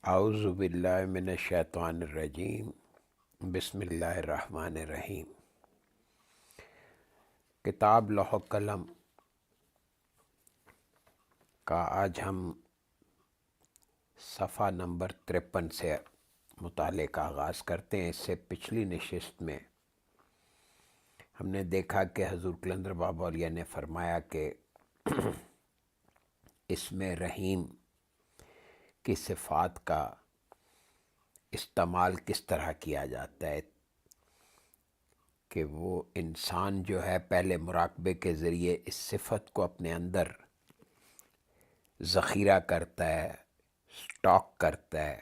اعوذ باللہ من الشیطان الرجیم، بسم اللہ الرحمن الرحیم۔ کتاب لوح قلم کا آج ہم صفحہ نمبر 53 سے مطالعے کا آغاز کرتے ہیں۔ اس سے پچھلی نشست میں ہم نے دیکھا کہ حضور قلندر بابا اولیاء نے فرمایا کہ اس میں رحیم کی صفات کا استعمال کس طرح کیا جاتا ہے کہ وہ انسان جو ہے پہلے مراقبے کے ذریعے اس صفت کو اپنے اندر ذخیرہ کرتا ہے، سٹاک کرتا ہے،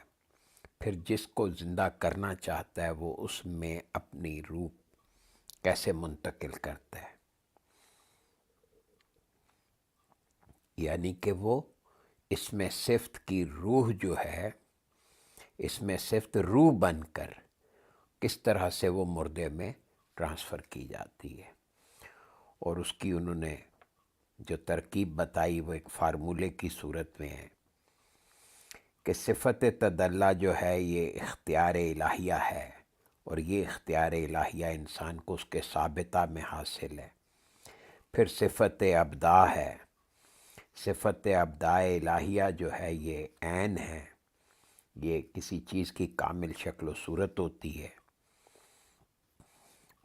پھر جس کو زندہ کرنا چاہتا ہے وہ اس میں اپنی روح کیسے منتقل کرتا ہے، یعنی کہ وہ اس میں صفت کی روح جو ہے، اس میں صفت روح بن کر کس طرح سے وہ مردے میں ٹرانسفر کی جاتی ہے۔ اور اس کی انہوں نے جو ترکیب بتائی وہ ایک فارمولے کی صورت میں ہے کہ صفت تدلی جو ہے یہ اختیار الہیہ ہے، اور یہ اختیار الہیہ انسان کو اس کے ثابتہ میں حاصل ہے۔ پھر صفت ابداع ہے، صفت ابداع الہیہ جو ہے یہ عین ہے، یہ کسی چیز کی کامل شکل و صورت ہوتی ہے۔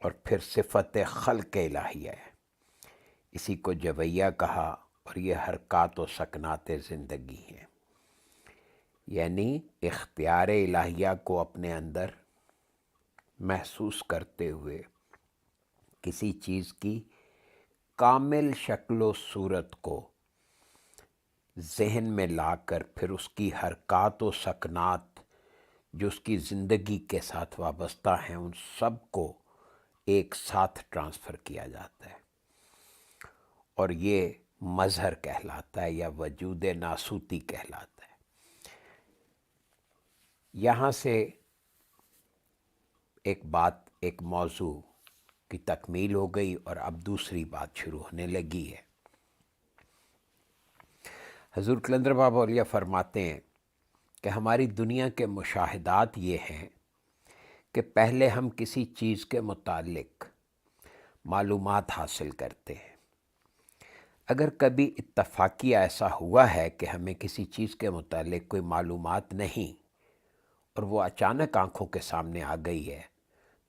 اور پھر صفت خلق الہیہ ہے، اسی کو جویہ کہا، اور یہ حرکات و سکنات زندگی ہیں، یعنی اختیار الہیہ کو اپنے اندر محسوس کرتے ہوئے کسی چیز کی کامل شکل و صورت کو ذہن میں لا کر پھر اس کی حرکات و سکنات جو اس کی زندگی کے ساتھ وابستہ ہیں ان سب کو ایک ساتھ ٹرانسفر کیا جاتا ہے، اور یہ مظہر کہلاتا ہے یا وجود ناسوتی کہلاتا ہے۔ یہاں سے ایک موضوع کی تکمیل ہو گئی اور اب دوسری بات شروع ہونے لگی ہے۔ حضور قلندر بابا اولیاء فرماتے ہیں کہ ہماری دنیا کے مشاہدات یہ ہیں کہ پہلے ہم کسی چیز کے متعلق معلومات حاصل کرتے ہیں۔ اگر کبھی اتفاقی ایسا ہوا ہے کہ ہمیں کسی چیز کے متعلق کوئی معلومات نہیں اور وہ اچانک آنکھوں کے سامنے آ گئی ہے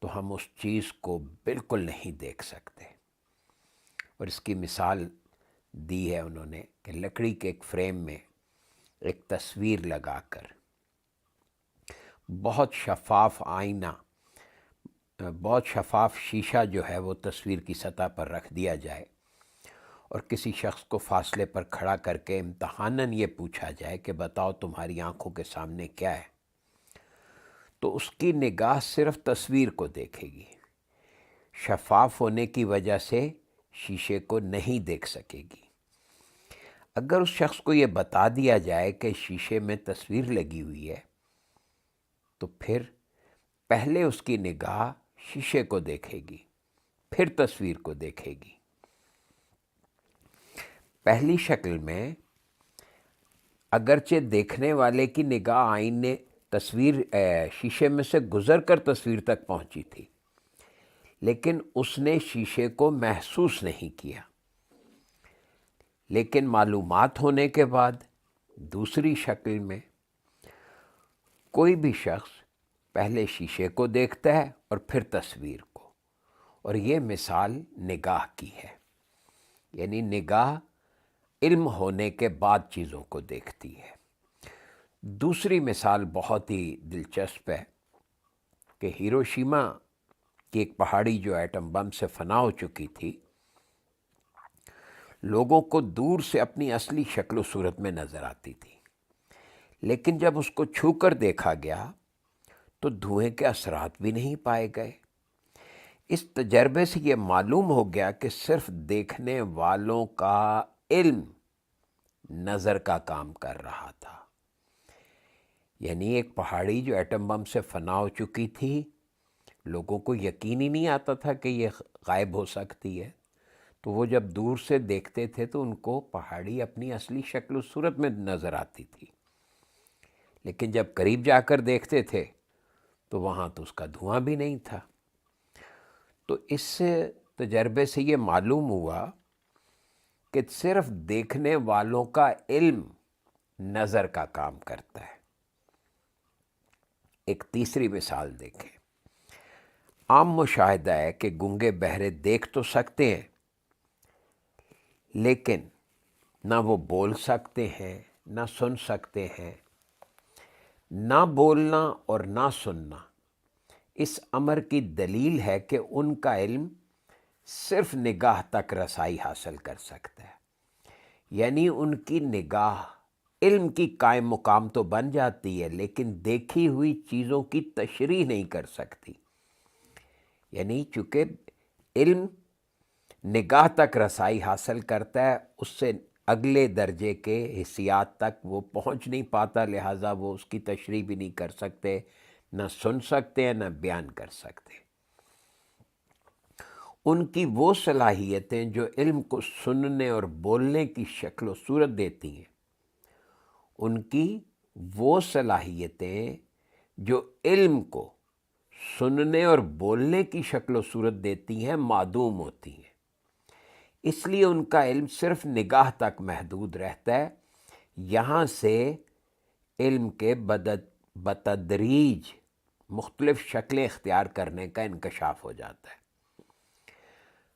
تو ہم اس چیز کو بالکل نہیں دیکھ سکتے۔ اور اس کی مثال دی ہے انہوں نے کہ لکڑی کے ایک فریم میں ایک تصویر لگا کر بہت شفاف آئینہ، بہت شفاف شیشہ جو ہے وہ تصویر کی سطح پر رکھ دیا جائے، اور کسی شخص کو فاصلے پر کھڑا کر کے امتحاناً یہ پوچھا جائے کہ بتاؤ تمہاری آنکھوں کے سامنے کیا ہے، تو اس کی نگاہ صرف تصویر کو دیکھے گی، شفاف ہونے کی وجہ سے شیشے کو نہیں دیکھ سکے گی۔ اگر اس شخص کو یہ بتا دیا جائے کہ شیشے میں تصویر لگی ہوئی ہے تو پھر پہلے اس کی نگاہ شیشے کو دیکھے گی، پھر تصویر کو دیکھے گی۔ پہلی شکل میں اگرچہ دیکھنے والے کی نگاہ آئینے شیشے میں سے گزر کر تصویر تک پہنچی تھی، لیکن اس نے شیشے کو محسوس نہیں کیا۔ لیکن معلومات ہونے کے بعد دوسری شکل میں کوئی بھی شخص پہلے شیشے کو دیکھتا ہے اور پھر تصویر کو، اور یہ مثال نگاہ کی ہے، یعنی نگاہ علم ہونے کے بعد چیزوں کو دیکھتی ہے۔ دوسری مثال بہت ہی دلچسپ ہے، کہ ہیروشیما کی ایک پہاڑی جو ایٹم بم سے فنا ہو چکی تھی، لوگوں کو دور سے اپنی اصلی شکل و صورت میں نظر آتی تھی، لیکن جب اس کو چھو کر دیکھا گیا تو دھوئیں کے اثرات بھی نہیں پائے گئے۔ اس تجربے سے یہ معلوم ہو گیا کہ صرف دیکھنے والوں کا علم نظر کا کام کر رہا تھا۔ یعنی ایک پہاڑی جو ایٹم بم سے فنا ہو چکی تھی، لوگوں کو یقین ہی نہیں آتا تھا کہ یہ غائب ہو سکتی ہے، تو وہ جب دور سے دیکھتے تھے تو ان کو پہاڑی اپنی اصلی شکل و صورت میں نظر آتی تھی، لیکن جب قریب جا کر دیکھتے تھے تو وہاں تو اس کا دھواں بھی نہیں تھا۔ تو اس سے تجربے سے یہ معلوم ہوا کہ صرف دیکھنے والوں کا علم نظر کا کام کرتا ہے۔ ایک تیسری مثال دیکھیں۔ عام مشاہدہ ہے کہ گونگے بہرے دیکھ تو سکتے ہیں، لیکن نہ وہ بول سکتے ہیں نہ سن سکتے ہیں۔ نہ بولنا اور نہ سننا اس امر کی دلیل ہے کہ ان کا علم صرف نگاہ تک رسائی حاصل کر سکتا ہے، یعنی ان کی نگاہ علم کی قائم مقام تو بن جاتی ہے، لیکن دیکھی ہوئی چیزوں کی تشریح نہیں کر سکتی۔ یعنی چونکہ علم نگاہ تک رسائی حاصل کرتا ہے، اس سے اگلے درجے کے حسیات تک وہ پہنچ نہیں پاتا، لہٰذا وہ اس کی تشریح بھی نہیں کر سکتے، نہ سن سکتے ہیں نہ بیان کر سکتے۔ ان کی وہ صلاحیتیں جو علم کو سننے اور بولنے کی شکل و صورت دیتی ہیں، ان کی وہ صلاحیتیں جو علم کو سننے اور بولنے کی شکل و صورت دیتی ہیں معدوم ہوتی ہیں۔ اس لیے ان کا علم صرف نگاہ تک محدود رہتا ہے۔ یہاں سے علم کے بتدریج مختلف شکلیں اختیار کرنے کا انکشاف ہو جاتا ہے۔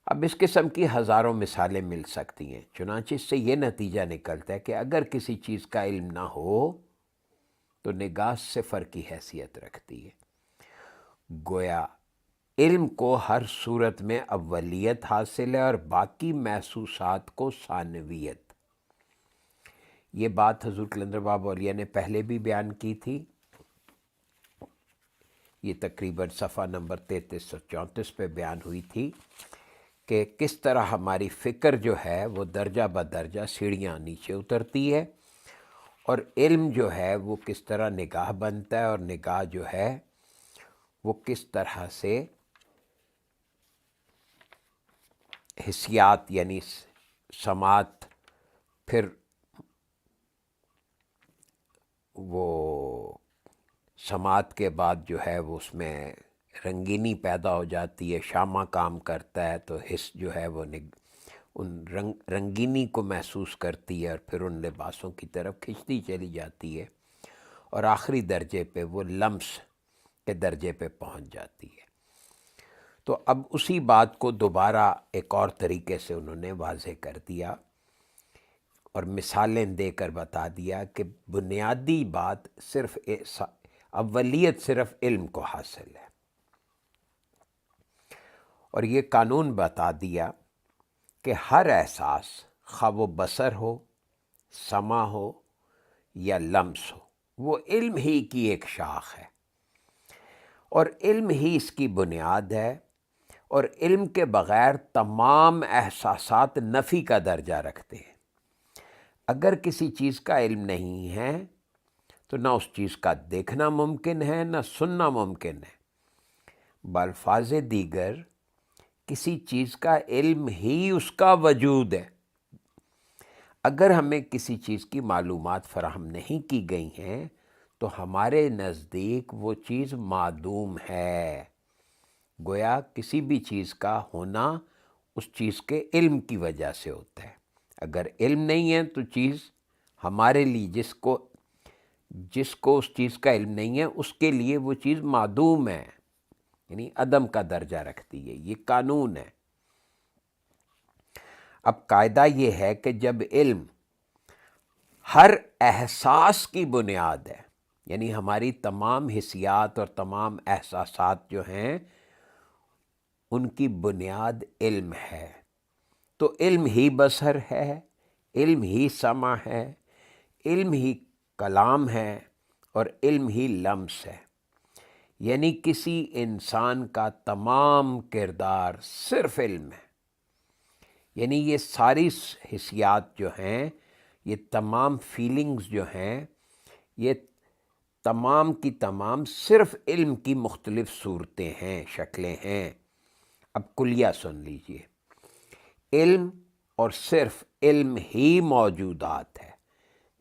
اب اس قسم کی ہزاروں مثالیں مل سکتی ہیں، چنانچہ اس سے یہ نتیجہ نکلتا ہے کہ اگر کسی چیز کا علم نہ ہو تو نگاہ صفر کی حیثیت رکھتی ہے۔ گویا علم کو ہر صورت میں اولیت حاصل ہے اور باقی محسوسات کو ثانویت۔ یہ بات حضور کلندر بابا اولیاء نے پہلے بھی بیان کی تھی، یہ تقریباً صفحہ نمبر 3334 پہ بیان ہوئی تھی کہ کس طرح ہماری فکر جو ہے وہ درجہ بدرجہ سیڑھیاں نیچے اترتی ہے، اور علم جو ہے وہ کس طرح نگاہ بنتا ہے، اور نگاہ جو ہے وہ کس طرح سے حسیات یعنی سماعت، پھر وہ سماعت کے بعد جو ہے وہ اس میں رنگینی پیدا ہو جاتی ہے، شامہ کام کرتا ہے تو حس جو ہے وہ ان رنگینی کو محسوس کرتی ہے اور پھر ان لباسوں کی طرف کھنچتی چلی جاتی ہے، اور آخری درجے پہ وہ لمس کے درجے پہ پہنچ جاتی ہے۔ تو اب اسی بات کو دوبارہ ایک اور طریقے سے انہوں نے واضح کر دیا اور مثالیں دے کر بتا دیا کہ بنیادی بات صرف اولیت صرف علم کو حاصل ہے، اور یہ قانون بتا دیا کہ ہر احساس، خواہ وہ بصر ہو، سمع ہو یا لمس ہو، وہ علم ہی کی ایک شاخ ہے، اور علم ہی اس کی بنیاد ہے، اور علم کے بغیر تمام احساسات نفی کا درجہ رکھتے ہیں۔ اگر کسی چیز کا علم نہیں ہے تو نہ اس چیز کا دیکھنا ممکن ہے نہ سننا ممکن ہے۔ بالفاظ دیگر کسی چیز کا علم ہی اس کا وجود ہے۔ اگر ہمیں کسی چیز کی معلومات فراہم نہیں کی گئی ہیں تو ہمارے نزدیک وہ چیز معدوم ہے۔ گویا کسی بھی چیز کا ہونا اس چیز کے علم کی وجہ سے ہوتا ہے۔ اگر علم نہیں ہے تو چیز ہمارے لیے جس کو اس چیز کا علم نہیں ہے اس کے لیے وہ چیز معدوم ہے، یعنی عدم کا درجہ رکھتی ہے۔ یہ قانون ہے۔ اب قاعدہ یہ ہے کہ جب علم ہر احساس کی بنیاد ہے، یعنی ہماری تمام حسیات اور تمام احساسات جو ہیں ان کی بنیاد علم ہے۔ تو علم ہی بصر ہے، علم ہی سمع ہے، علم ہی کلام ہے، اور علم ہی لمس ہے۔ یعنی کسی انسان کا تمام کردار صرف علم ہے۔ یعنی یہ ساری حسیات جو ہیں، یہ تمام فیلنگز جو ہیں، یہ تمام کی تمام صرف علم کی مختلف صورتیں ہیں، شکلیں ہیں۔ اب کلیہ سن لیجئے، علم اور صرف علم ہی موجودات ہے۔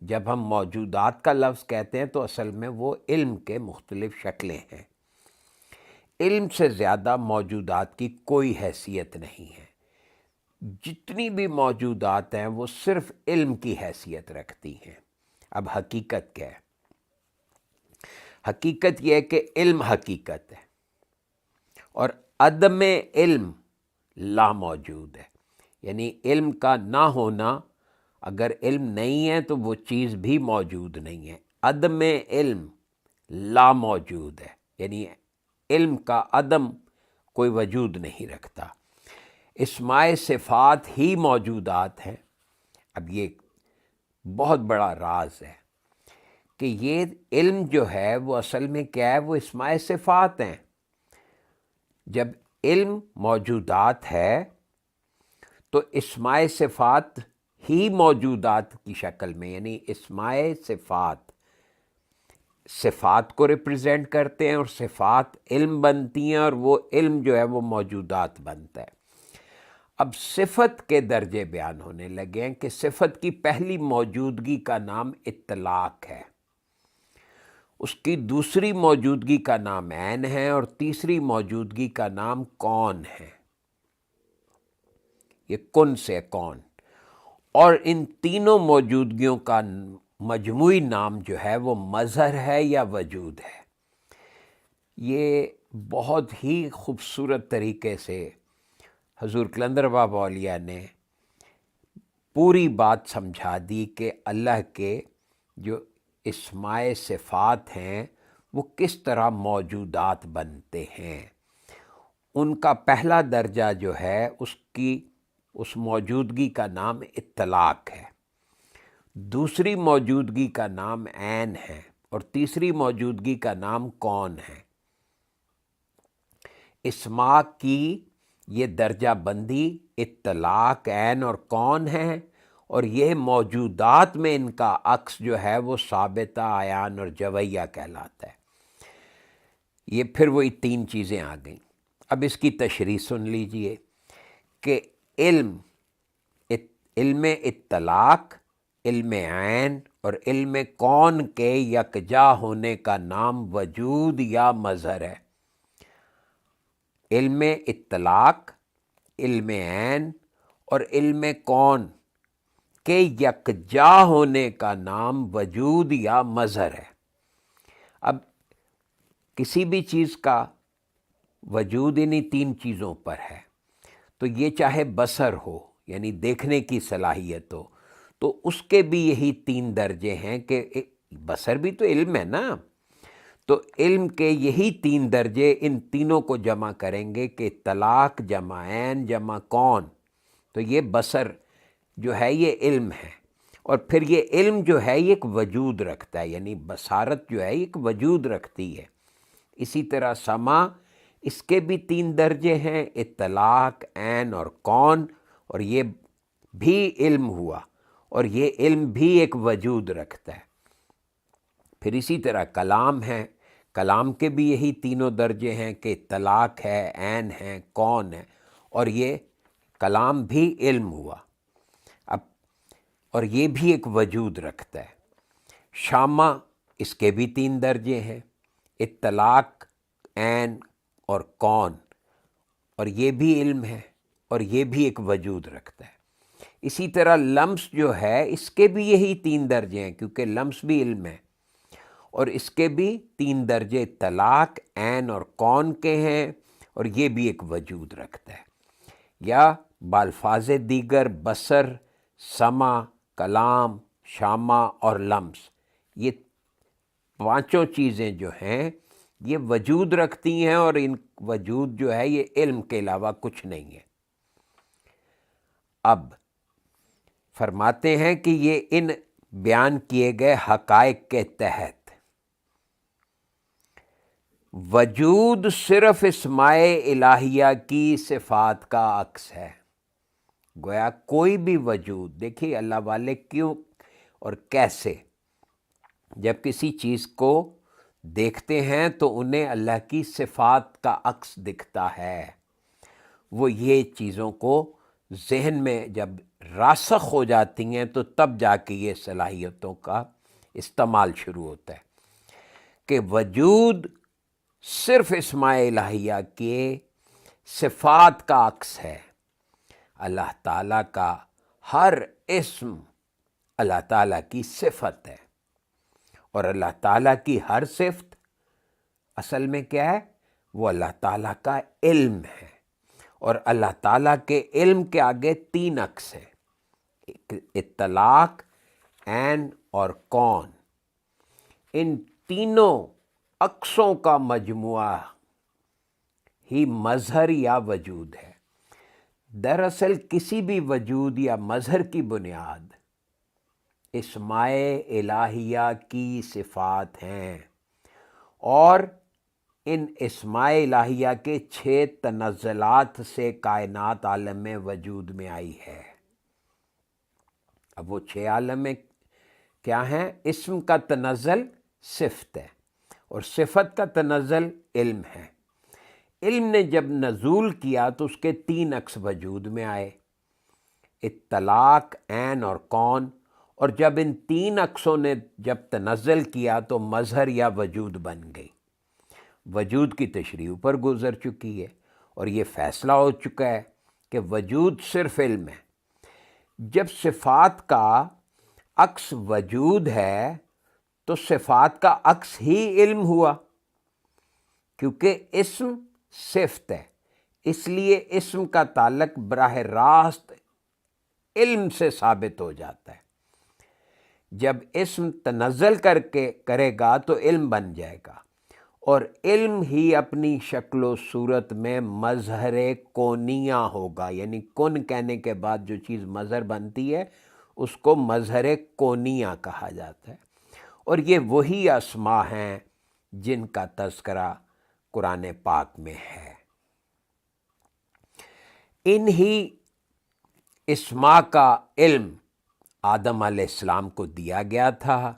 جب ہم موجودات کا لفظ کہتے ہیں تو اصل میں وہ علم کے مختلف شکلیں ہیں۔ علم سے زیادہ موجودات کی کوئی حیثیت نہیں ہے۔ جتنی بھی موجودات ہیں وہ صرف علم کی حیثیت رکھتی ہیں۔ اب حقیقت کیا ہے؟ حقیقت یہ ہے کہ علم حقیقت ہے، اور عدم علم لا موجود ہے۔ یعنی علم کا نہ ہونا، اگر علم نہیں ہے تو وہ چیز بھی موجود نہیں ہے۔ عدم علم لا موجود ہے، یعنی علم کا عدم کوئی وجود نہیں رکھتا۔ اسماء صفات ہی موجودات ہیں۔ اب یہ بہت بڑا راز ہے کہ یہ علم جو ہے وہ اصل میں کیا ہے؟ وہ اسماء صفات ہیں۔ جب علم موجودات ہے تو اسماء صفات ہی موجودات کی شکل میں، یعنی اسماء صفات صفات کو ریپرزینٹ کرتے ہیں، اور صفات علم بنتی ہیں، اور وہ علم جو ہے وہ موجودات بنتا ہے۔ اب صفت کے درجے بیان ہونے لگے ہیں کہ صفت کی پہلی موجودگی کا نام اطلاق ہے، اس کی دوسری موجودگی کا نام عین ہے، اور تیسری موجودگی کا نام کون ہے۔ یہ کن سے کون، اور ان تینوں موجودگیوں کا مجموعی نام جو ہے وہ مظہر ہے یا وجود ہے۔ یہ بہت ہی خوبصورت طریقے سے حضور کلندر بابا اولیاء نے پوری بات سمجھا دی کہ اللہ کے جو اسماء صفات ہیں وہ کس طرح موجودات بنتے ہیں۔ ان کا پہلا درجہ جو ہے اس موجودگی کا نام اطلاق ہے، دوسری موجودگی کا نام عین ہے، اور تیسری موجودگی کا نام کون ہے۔ اسماء کی یہ درجہ بندی اطلاق، عین اور کون ہے، اور یہ موجودات میں ان کا عکس جو ہے وہ ثابتہ، عیان اور جویہ کہلاتا ہے۔ یہ پھر وہی تین چیزیں آ گئیں۔ اب اس کی تشریح سن لیجئے کہ علم اطلاق، علم عین اور علم کون کے یکجا ہونے کا نام وجود یا مظہر ہے۔ علم اطلاق، علم عین اور علم کون کے یکجا ہونے کا نام وجود یا مظہر ہے۔ اب کسی بھی چیز کا وجود انہی تین چیزوں پر ہے، تو یہ چاہے بصر ہو یعنی دیکھنے کی صلاحیت ہو، تو اس کے بھی یہی تین درجے ہیں کہ بصر بھی تو علم ہے نا، تو علم کے یہی تین درجے ان تینوں کو جمع کریں گے کہ اطلاق جمع عین جمع کون، تو یہ بصر جو ہے یہ علم ہے، اور پھر یہ علم جو ہے یہ ایک وجود رکھتا ہے، یعنی بصارت جو ہے ایک وجود رکھتی ہے۔ اسی طرح سمع، اس کے بھی تین درجے ہیں، اطلاق، عین اور کون، اور یہ بھی علم ہوا، اور یہ علم بھی ایک وجود رکھتا ہے۔ پھر اسی طرح کلام ہے، کلام کے بھی یہی تینوں درجے ہیں کہ اطلاق ہے، عین ہے، کون ہے، اور یہ کلام بھی علم ہوا، اب اور یہ بھی ایک وجود رکھتا ہے۔ شامہ، اس کے بھی تین درجے ہیں، اطلاق، عین اور کون، اور یہ بھی علم ہے، اور یہ بھی ایک وجود رکھتا ہے۔ اسی طرح لمس جو ہے اس کے بھی یہی تین درجے ہیں، کیونکہ لمس بھی علم ہے، اور اس کے بھی تین درجے اطلاق، عین اور کون کے ہیں، اور یہ بھی ایک وجود رکھتا ہے۔ یا بالفاظ دیگر بصر، سمع، کلام، شامہ اور لمس، پانچوں چیزیں جو ہیں یہ وجود رکھتی ہیں، اور ان وجود جو ہے یہ علم کے علاوہ کچھ نہیں ہے۔ اب فرماتے ہیں کہ یہ ان بیان کیے گئے حقائق کے تحت وجود صرف اسماء الہیہ کی صفات کا عکس ہے۔ گویا کوئی بھی وجود، دیکھیے اللہ والے کیوں اور کیسے جب کسی چیز کو دیکھتے ہیں تو انہیں اللہ کی صفات کا عکس دکھتا ہے، وہ یہ چیزوں کو ذہن میں جب راسخ ہو جاتی ہیں تو تب جا کے یہ صلاحیتوں کا استعمال شروع ہوتا ہے کہ وجود صرف اسماء الہیہ کے صفات کا عکس ہے۔ اللہ تعالیٰ کا ہر اسم اللہ تعالیٰ کی صفت ہے، اور اللہ تعالیٰ کی ہر صفت اصل میں کیا ہے؟ وہ اللہ تعالیٰ کا علم ہے، اور اللہ تعالیٰ کے علم کے آگے تین عکس ہیں، اطلاق، عین اور کون۔ ان تینوں عکسوں کا مجموعہ ہی مظہر یا وجود ہے۔ دراصل کسی بھی وجود یا مظہر کی بنیاد اسماء الہیہ کی صفات ہیں، اور ان اسماء الہیہ کے 6 تنزلات سے کائنات عالم وجود میں آئی ہے۔ اب وہ 6 عالم کیا ہیں؟ اسم کا تنزل صفت ہے، اور صفت کا تنزل علم ہے۔ علم نے جب نزول کیا تو اس کے 3 عکس وجود میں آئے، اطلاق، عین اور کون، اور جب ان 3 عکسوں نے جب تنزل کیا تو مظہر یا وجود بن گئی۔ وجود کی تشریح پر گزر چکی ہے، اور یہ فیصلہ ہو چکا ہے کہ وجود صرف علم ہے۔ جب صفات کا عکس وجود ہے تو صفات کا عکس ہی علم ہوا، کیونکہ اسم صفت ہے، اس لیے اسم کا تعلق براہ راست علم سے ثابت ہو جاتا ہے۔ جب اسم تنزل کر کے کرے گا تو علم بن جائے گا، اور علم ہی اپنی شکل و صورت میں مظہر کونیہ ہوگا، یعنی کن کہنے کے بعد جو چیز مظہر بنتی ہے اس کو مظہر کونیہ کہا جاتا ہے، اور یہ وہی اسماء ہیں جن کا تذکرہ قرآن پاک میں ہے۔ انہی اسماء کا علم آدم علیہ السلام کو دیا گیا تھا،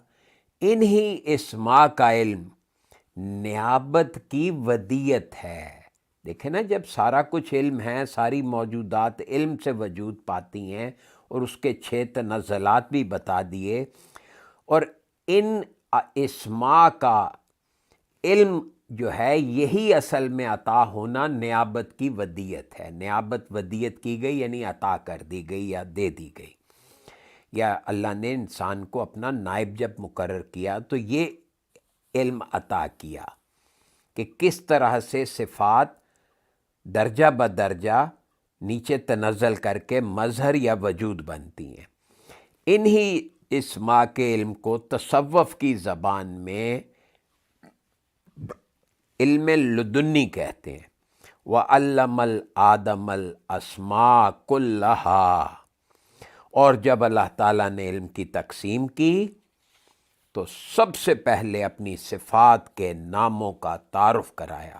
انہی اسماء کا علم نیابت کی ودیت ہے۔ دیکھیں نا، جب سارا کچھ علم ہے، ساری موجودات علم سے وجود پاتی ہیں، اور اس کے 6 تنزلات بھی بتا دیے، اور ان اسماء کا علم جو ہے یہی اصل میں عطا ہونا نیابت کی ودیت ہے۔ نیابت ودیت کی گئی یعنی عطا کر دی گئی یا دے دی گئی، یا اللہ نے انسان کو اپنا نائب جب مقرر کیا تو یہ علم عطا کیا کہ کس طرح سے صفات درجہ بدرجہ نیچے تنزل کر کے مظہر یا وجود بنتی ہیں۔ انہی اسماء کے علم کو تصوف کی زبان میں علم لدنی کہتے ہیں۔ وَعَلَّمَ الْآدَمَ الْأَسْمَاءَ كُلَّهَا، اور جب اللہ تعالیٰ نے علم کی تقسیم کی تو سب سے پہلے اپنی صفات کے ناموں کا تعارف کرایا۔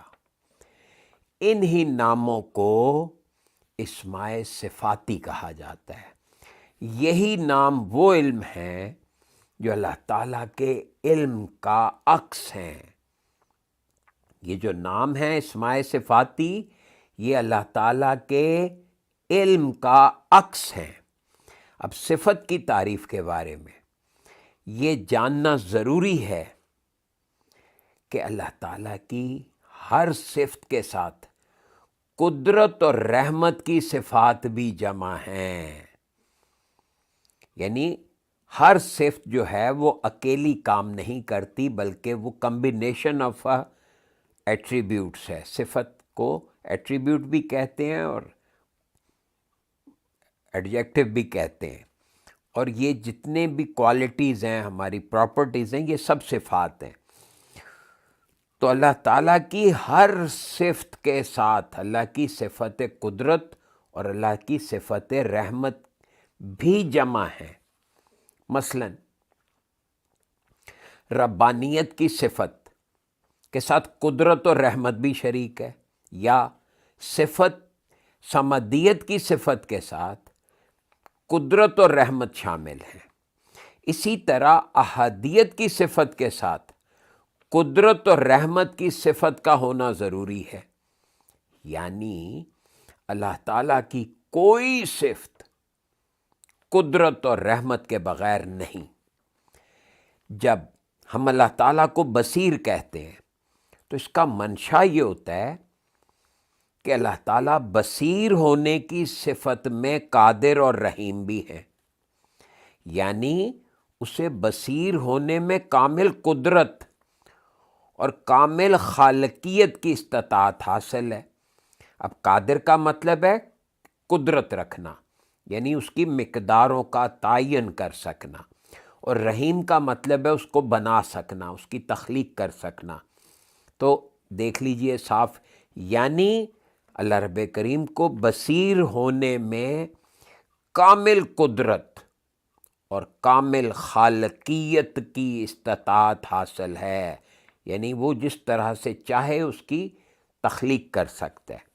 انہی ناموں کو اسماء صفاتی کہا جاتا ہے۔ یہی نام وہ علم ہیں جو اللہ تعالیٰ کے علم کا عکس ہیں۔ یہ جو نام ہیں اسماء صفاتی، یہ اللہ تعالیٰ کے علم کا عکس ہیں۔ اب صفت کی تعریف کے بارے میں یہ جاننا ضروری ہے کہ اللہ تعالیٰ کی ہر صفت کے ساتھ قدرت اور رحمت کی صفات بھی جمع ہیں، یعنی ہر صفت جو ہے وہ اکیلی کام نہیں کرتی بلکہ وہ کمبینیشن آف ایٹریبیوٹس ہے۔ صفت کو ایٹریبیوٹ بھی کہتے ہیں اور ایڈجیکٹو بھی کہتے ہیں، اور یہ جتنے بھی کوالٹیز ہیں، ہماری پراپرٹیز ہیں، یہ سب صفات ہیں۔ تو اللہ تعالیٰ کی ہر صفت کے ساتھ اللہ کی صفت قدرت اور اللہ کی صفت رحمت بھی جمع ہے۔ مثلا ربانیت کی صفت کے ساتھ قدرت اور رحمت بھی شریک ہے، یا صفت صمدیت کی صفت کے ساتھ قدرت اور رحمت شامل ہیں۔ اسی طرح احدیت کی صفت کے ساتھ قدرت اور رحمت کی صفت کا ہونا ضروری ہے، یعنی اللہ تعالیٰ کی کوئی صفت قدرت اور رحمت کے بغیر نہیں۔ جب ہم اللہ تعالیٰ کو بصیر کہتے ہیں تو اس کا منشا یہ ہوتا ہے کہ اللہ تعالیٰ بصیر ہونے کی صفت میں قادر اور رحیم بھی ہے، یعنی اسے بصیر ہونے میں کامل قدرت اور کامل خالقیت کی استطاعت حاصل ہے۔ اب قادر کا مطلب ہے قدرت رکھنا، یعنی اس کی مقداروں کا تعین کر سکنا، اور رحیم کا مطلب ہے اس کو بنا سکنا، اس کی تخلیق کر سکنا۔ تو دیکھ لیجئے صاف، یعنی اللہ رب کریم کو بصیر ہونے میں کامل قدرت اور کامل خالقیت کی استطاعت حاصل ہے، یعنی وہ جس طرح سے چاہے اس کی تخلیق کر سکتا ہے۔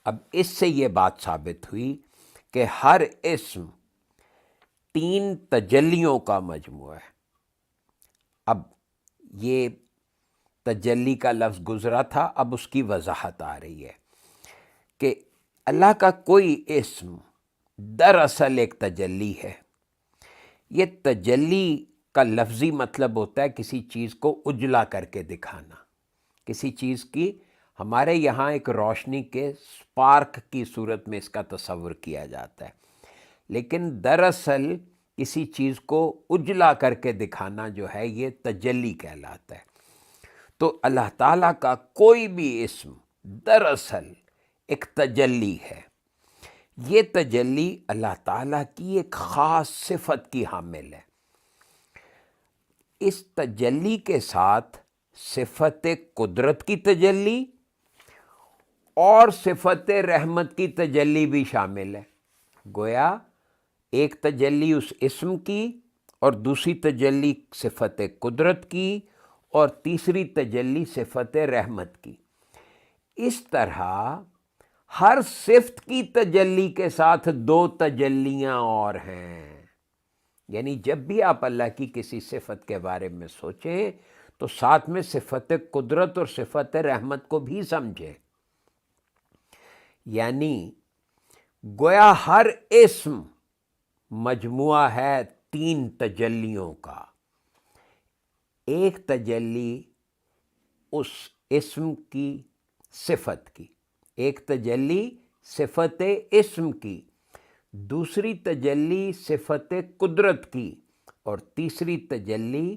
اب اس سے یہ بات ثابت ہوئی کہ ہر اسم 3 تجلیوں کا مجموعہ ہے۔ اب یہ تجلی کا لفظ گزرا تھا، اب اس کی وضاحت آ رہی ہے کہ اللہ کا کوئی اسم دراصل ایک تجلی ہے۔ یہ تجلی کا لفظی مطلب ہوتا ہے کسی چیز کو اجلا کر کے دکھانا، کسی چیز کی، ہمارے یہاں ایک روشنی کے سپارک کی صورت میں اس کا تصور کیا جاتا ہے، لیکن دراصل کسی چیز کو اجلا کر کے دکھانا جو ہے یہ تجلی کہلاتا ہے۔ تو اللہ تعالیٰ کا کوئی بھی اسم دراصل ایک تجلی ہے۔ یہ تجلی اللہ تعالیٰ کی ایک خاص صفت کی حامل ہے۔ اس تجلی کے ساتھ صفت قدرت کی تجلی اور صفت رحمت کی تجلی بھی شامل ہے۔ گویا ایک تجلی اس اسم کی، اور دوسری تجلی صفت قدرت کی، اور تیسری تجلی صفت رحمت کی۔ اس طرح ہر صفت کی تجلی کے ساتھ 2 تجلیاں اور ہیں، یعنی جب بھی آپ اللہ کی کسی صفت کے بارے میں سوچیں تو ساتھ میں صفت قدرت اور صفت رحمت کو بھی سمجھیں، یعنی گویا ہر اسم مجموعہ ہے 3 تجلیوں کا۔ ایک تجلی اس اسم کی صفت کی، ایک تجلی صفت اسم کی، دوسری تجلی صفت قدرت کی، اور تیسری تجلی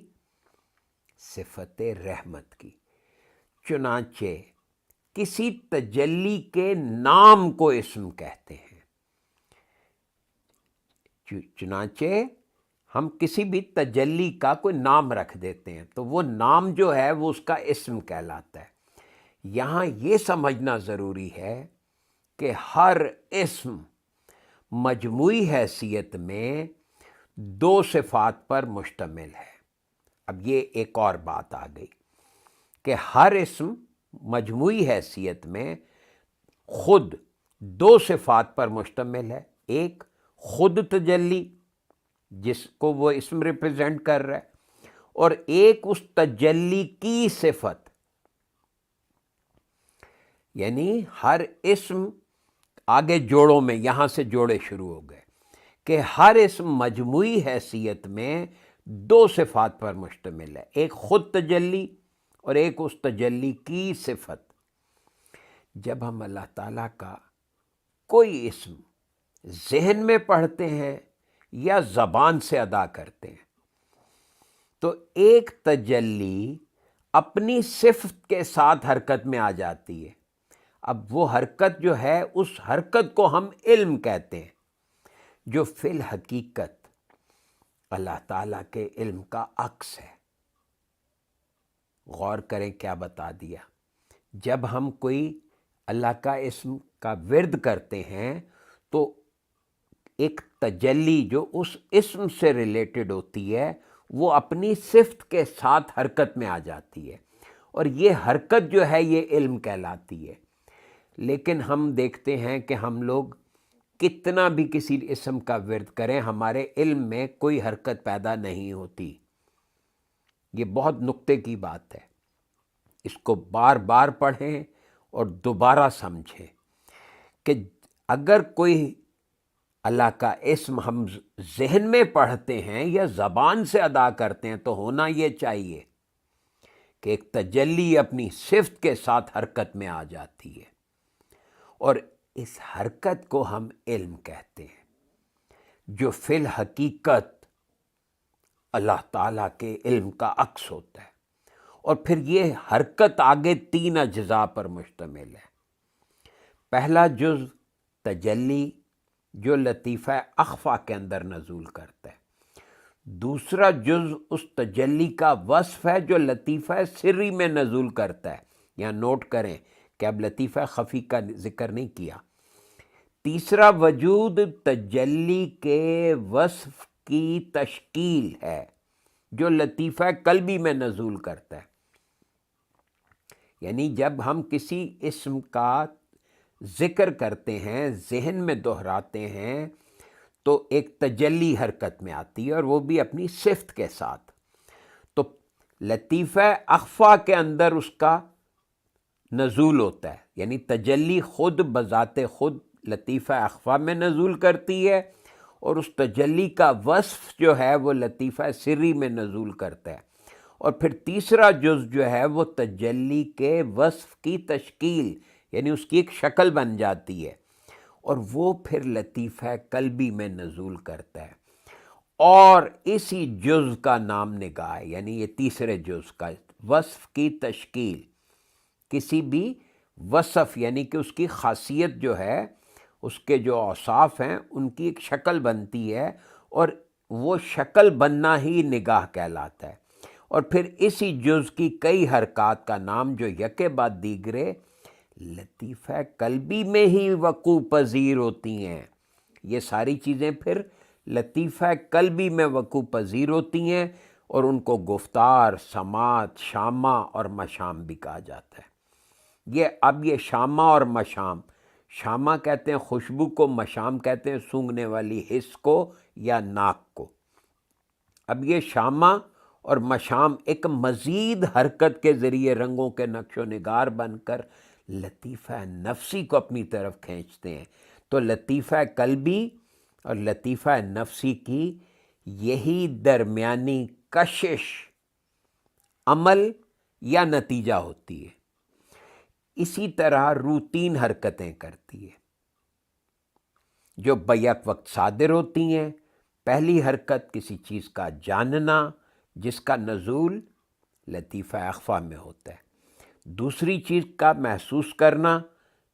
صفت رحمت کی۔ چنانچہ کسی تجلی کے نام کو اسم کہتے ہیں۔ چنانچہ ہم کسی بھی تجلی کا کوئی نام رکھ دیتے ہیں تو وہ نام جو ہے وہ اس کا اسم کہلاتا ہے۔ یہاں یہ سمجھنا ضروری ہے کہ ہر اسم مجموعی حیثیت میں 2 صفات پر مشتمل ہے۔ اب یہ ایک اور بات آ گئی کہ ہر اسم مجموعی حیثیت میں خود 2 صفات پر مشتمل ہے، ایک خود تجلی جس کو وہ اسم ریپرزینٹ کر رہا ہے، اور ایک اس تجلی کی صفت، یعنی ہر اسم آگے جوڑوں میں یہاں سے جوڑے شروع ہو گئے کہ ہر اسم مجموعی حیثیت میں 2 صفات پر مشتمل ہے، ایک خود تجلی اور ایک اس تجلی کی صفت۔ جب ہم اللہ تعالیٰ کا کوئی اسم ذہن میں پڑھتے ہیں یا زبان سے ادا کرتے ہیں تو ایک تجلی اپنی صفت کے ساتھ حرکت میں آ جاتی ہے۔ اب وہ حرکت جو ہے اس حرکت کو ہم علم کہتے ہیں، جو فی الحقیقت اللہ تعالیٰ کے علم کا عکس ہے۔ غور کریں کیا بتا دیا. جب ہم کوئی اللہ کا اسم کا ورد کرتے ہیں تو ایک تجلی جو اس اسم سے ریلیٹڈ ہوتی ہے وہ اپنی صفت کے ساتھ حرکت میں آ جاتی ہے، اور یہ حرکت جو ہے یہ علم کہلاتی ہے. لیکن ہم دیکھتے ہیں کہ ہم لوگ کتنا بھی کسی اسم کا ورد کریں، ہمارے علم میں کوئی حرکت پیدا نہیں ہوتی. یہ بہت نقطے کی بات ہے، اس کو بار بار پڑھیں اور دوبارہ سمجھیں کہ اگر کوئی اللہ کا اسم ہم ذہن میں پڑھتے ہیں یا زبان سے ادا کرتے ہیں تو ہونا یہ چاہیے کہ ایک تجلی اپنی صفت کے ساتھ حرکت میں آ جاتی ہے، اور اس حرکت کو ہم علم کہتے ہیں، جو فی الحقیقت اللہ تعالیٰ کے علم کا عکس ہوتا ہے. اور پھر یہ حرکت آگے 3 اجزاء پر مشتمل ہے. پہلا جز تجلی جو لطیفہ اخفا کے اندر نزول کرتا ہے. دوسرا جز اس تجلی کا وصف ہے جو لطیفہ سری میں نزول کرتا ہے. یہاں نوٹ کریں کہ اب لطیفہ خفی کا ذکر نہیں کیا. تیسرا وجود تجلی کے وصف کی تشکیل ہے جو لطیفہ قلبی میں نزول کرتا ہے. یعنی جب ہم کسی اسم کا ذکر کرتے ہیں، ذہن میں دہراتے ہیں، تو ایک تجلی حرکت میں آتی ہے، اور وہ بھی اپنی صفت کے ساتھ. تو لطیفہ اخفا کے اندر اس کا نزول ہوتا ہے، یعنی تجلی خود بذات خود لطیفہ اخفا میں نزول کرتی ہے، اور اس تجلی کا وصف جو ہے وہ لطیفہ سری میں نزول کرتا ہے. اور پھر تیسرا جز جو ہے وہ تجلی کے وصف کی تشکیل، یعنی اس کی ایک شکل بن جاتی ہے، اور وہ پھر لطیفہ قلبی میں نزول کرتا ہے. اور اسی جز کا نام نگاہ ہے، یعنی یہ تیسرے جز کا وصف کی تشکیل. کسی بھی وصف یعنی کہ اس کی خاصیت جو ہے، اس کے جو اوصاف ہیں ان کی ایک شکل بنتی ہے، اور وہ شکل بننا ہی نگاہ کہلاتا ہے. اور پھر اسی جز کی کئی حرکات کا نام جو یکے بعد دیگرے لطیفہ قلبی میں ہی وقوع پذیر ہوتی ہیں. یہ ساری چیزیں پھر لطیفہ قلبی میں وقوع پذیر ہوتی ہیں، اور ان کو گفتار، سماعت، شامہ اور مشام بھی کہا جاتا ہے. اب یہ شامہ اور مشام، شامہ کہتے ہیں خوشبو کو، مشام کہتے ہیں سونگھنے والی حس کو یا ناک کو. اب یہ شامہ اور مشام ایک مزید حرکت کے ذریعے رنگوں کے نقش و نگار بن کر لطیفہ نفسی کو اپنی طرف کھینچتے ہیں. تو لطیفہ قلبی اور لطیفہ نفسی کی یہی درمیانی کشش عمل یا نتیجہ ہوتی ہے. اسی طرح روح 3 حرکتیں کرتی ہے جو بیک وقت صادر ہوتی ہیں. پہلی حرکت کسی چیز کا جاننا جس کا نزول لطیفہ اخفا میں ہوتا ہے. دوسری چیز کا محسوس کرنا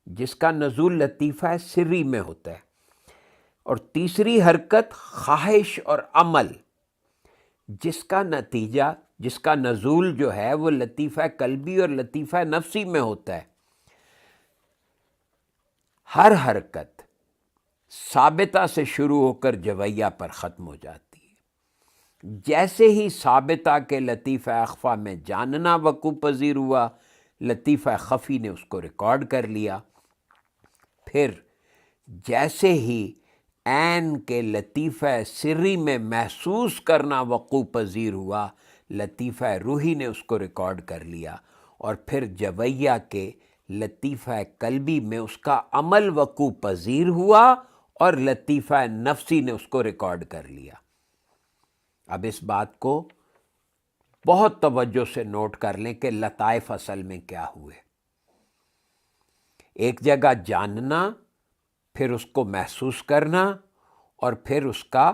جس کا نزول لطیفہ سری میں ہوتا ہے. اور تیسری حرکت خواہش اور عمل جس کا نتیجہ، جس کا نزول جو ہے وہ لطیفہ قلبی اور لطیفہ نفسی میں ہوتا ہے. ہر حرکت ثابتہ سے شروع ہو کر جویہ پر ختم ہو جاتی ہے. جیسے ہی ثابتہ کے لطیفہ اخفا میں جاننا وقوع پذیر ہوا، لطیفہ خفی نے اس کو ریکارڈ کر لیا. پھر جیسے ہی عین کے لطیفہ سری میں محسوس کرنا وقوع پذیر ہوا، لطیفہ روحی نے اس کو ریکارڈ کر لیا. اور پھر جویہ کے لطیفہ قلبی میں اس کا عمل وقوع پذیر ہوا، اور لطیفہ نفسی نے اس کو ریکارڈ کر لیا. اب اس بات کو بہت توجہ سے نوٹ کر لیں کہ لطائف اصل میں کیا ہوئے. ایک جگہ جاننا، پھر اس کو محسوس کرنا، اور پھر اس کا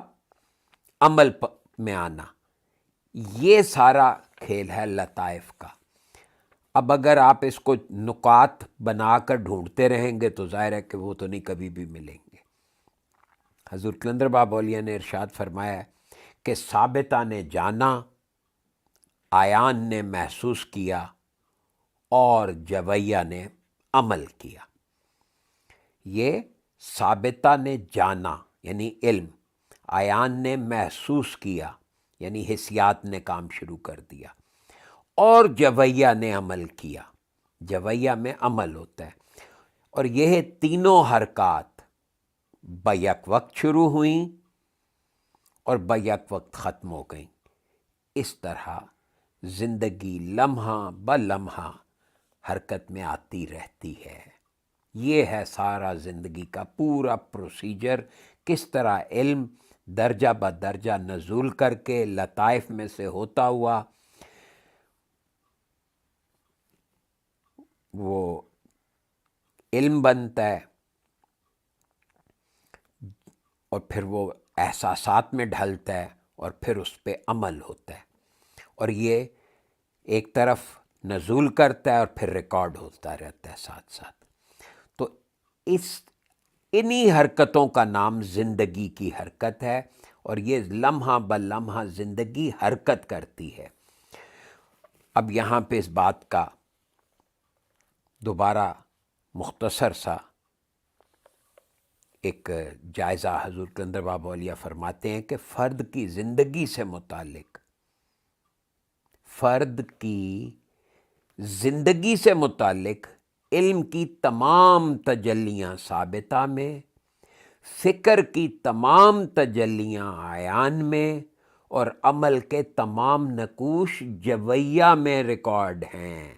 عمل میں آنا، یہ سارا کھیل ہے لطائف کا. اب اگر آپ اس کو نکات بنا کر ڈھونڈتے رہیں گے تو ظاہر ہے کہ وہ تو نہیں کبھی بھی ملیں گے. حضور قلندر بابا اولیاء نے ارشاد فرمایا کہ ثابتہ نے جانا آیان نے محسوس کیا اور جویہ نے عمل کیا۔ یہ ثابتہ نے جانا یعنی علم، آیان نے محسوس کیا یعنی حسیات نے کام شروع کر دیا، اور جویہ نے عمل کیا، جویہ میں عمل ہوتا ہے۔ اور یہ تینوں حرکات بیک وقت شروع ہوئیں اور بیک وقت ختم ہو گئیں۔ اس طرح زندگی لمحہ بلمحہ حرکت میں آتی رہتی ہے۔ یہ ہے سارا زندگی کا پورا پروسیجر، کس طرح علم درجہ بدرجہ نزول کر کے لطائف میں سے ہوتا ہوا وہ علم بنتا ہے، اور پھر وہ احساسات میں ڈھلتا ہے، اور پھر اس پہ عمل ہوتا ہے، اور یہ ایک طرف نزول کرتا ہے اور پھر ریکارڈ ہوتا رہتا ہے ساتھ ساتھ۔ تو انہی حرکتوں کا نام زندگی کی حرکت ہے، اور یہ لمحہ بلمحہ زندگی حرکت کرتی ہے۔ اب یہاں پہ اس بات کا دوبارہ مختصر سا ایک جائزہ حضور کلندر بابا اولیاء فرماتے ہیں کہ فرد کی زندگی سے متعلق، فرد کی زندگی سے متعلق علم کی تمام تجلیاں ثابتہ میں، فکر کی تمام تجلیاں عیان میں، اور عمل کے تمام نقوش جویہ میں ریکارڈ ہیں۔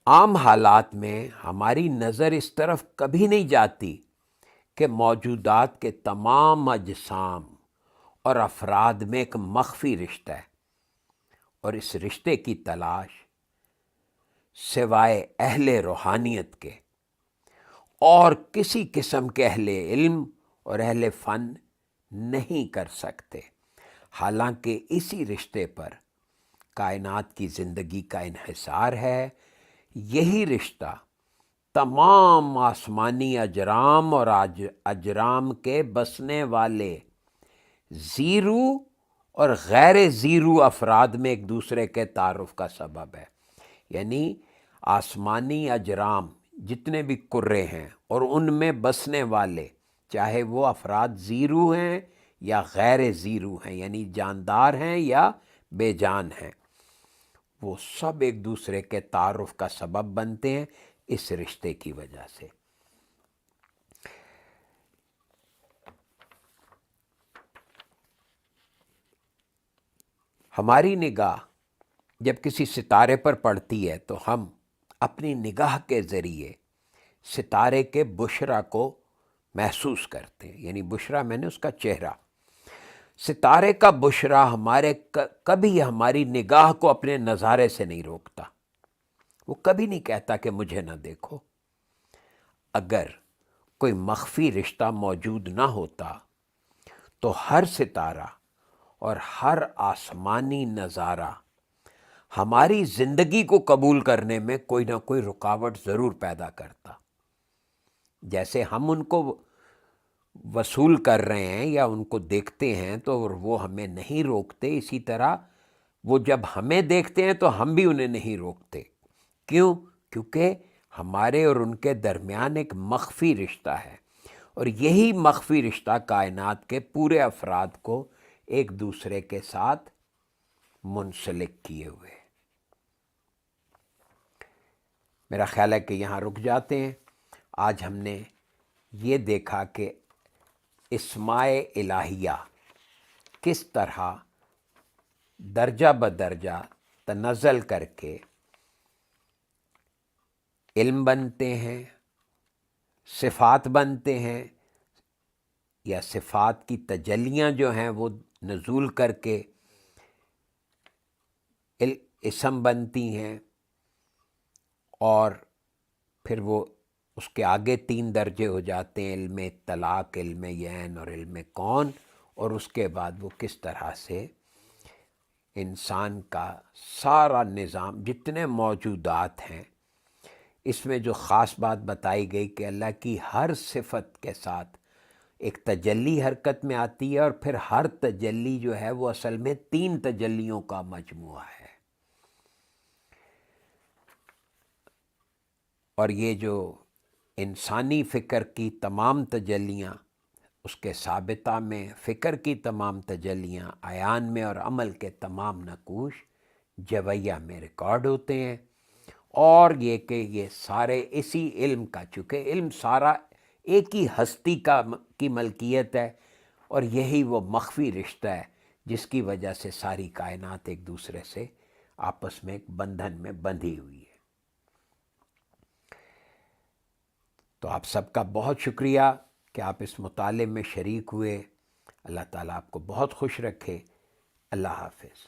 عام حالات میں ہماری نظر اس طرف کبھی نہیں جاتی کہ موجودات کے تمام اجسام اور افراد میں ایک مخفی رشتہ ہے، اور اس رشتے کی تلاش سوائے اہل روحانیت کے اور کسی قسم کے اہل علم اور اہل فن نہیں کر سکتے، حالانکہ اسی رشتے پر کائنات کی زندگی کا انحصار ہے۔ یہی رشتہ تمام آسمانی اجرام اور اجرام کے بسنے والے زیرو اور غیر زیرو افراد میں ایک دوسرے کے تعارف کا سبب ہے۔ یعنی آسمانی اجرام جتنے بھی کرے ہیں اور ان میں بسنے والے، چاہے وہ افراد زیرو ہیں یا غیر زیرو ہیں، یعنی جاندار ہیں یا بے جان ہیں، وہ سب ایک دوسرے کے تعارف کا سبب بنتے ہیں اس رشتے کی وجہ سے۔ ہماری نگاہ جب کسی ستارے پر پڑتی ہے تو ہم اپنی نگاہ کے ذریعے ستارے کے بشرا کو محسوس کرتے ہیں، یعنی بشرا میں نے اس کا چہرہ، ستارے کا بشرا کبھی ہماری نگاہ کو اپنے نظارے سے نہیں روکتا، وہ کبھی نہیں کہتا کہ مجھے نہ دیکھو۔ اگر کوئی مخفی رشتہ موجود نہ ہوتا تو ہر ستارہ اور ہر آسمانی نظارہ ہماری زندگی کو قبول کرنے میں کوئی نہ کوئی رکاوٹ ضرور پیدا کرتا۔ جیسے ہم ان کو وصول کر رہے ہیں یا ان کو دیکھتے ہیں تو وہ ہمیں نہیں روکتے، اسی طرح وہ جب ہمیں دیکھتے ہیں تو ہم بھی انہیں نہیں روکتے۔ کیوں؟ کیونکہ ہمارے اور ان کے درمیان ایک مخفی رشتہ ہے، اور یہی مخفی رشتہ کائنات کے پورے افراد کو ایک دوسرے کے ساتھ منسلک کیے ہوئے۔ میرا خیال ہے کہ یہاں رک جاتے ہیں۔ آج ہم نے یہ دیکھا کہ اسماء الہیہ کس طرح درجہ بدرجہ تنزل کر کے علم بنتے ہیں، صفات بنتے ہیں، یا صفات کی تجلیاں جو ہیں وہ نزول کر کے اسم بنتی ہیں، اور پھر وہ اس کے آگے 3 درجے ہو جاتے ہیں، علم اطلاق، علم عین اور علم کون، اور اس کے بعد وہ کس طرح سے انسان کا سارا نظام، جتنے موجودات ہیں، اس میں جو خاص بات بتائی گئی کہ اللہ کی ہر صفت کے ساتھ ایک تجلی حرکت میں آتی ہے، اور پھر ہر تجلی جو ہے وہ اصل میں 3 تجلیوں کا مجموعہ ہے۔ اور یہ جو انسانی فکر کی تمام تجلیاں، اس کے ثابتہ میں فکر کی تمام تجلیاں، عیان میں اور عمل کے تمام نقوش جویہ میں ریکارڈ ہوتے ہیں، اور یہ کہ یہ سارے اسی علم کا، چونکہ علم سارا ایک ہی ہستی کی ملکیت ہے، اور یہی وہ مخفی رشتہ ہے جس کی وجہ سے ساری کائنات ایک دوسرے سے آپس میں ایک بندھن میں بندھی ہوئی ہے۔ تو آپ سب کا بہت شکریہ کہ آپ اس مطالعے میں شریک ہوئے۔ اللہ تعالیٰ آپ کو بہت خوش رکھے۔ اللہ حافظ۔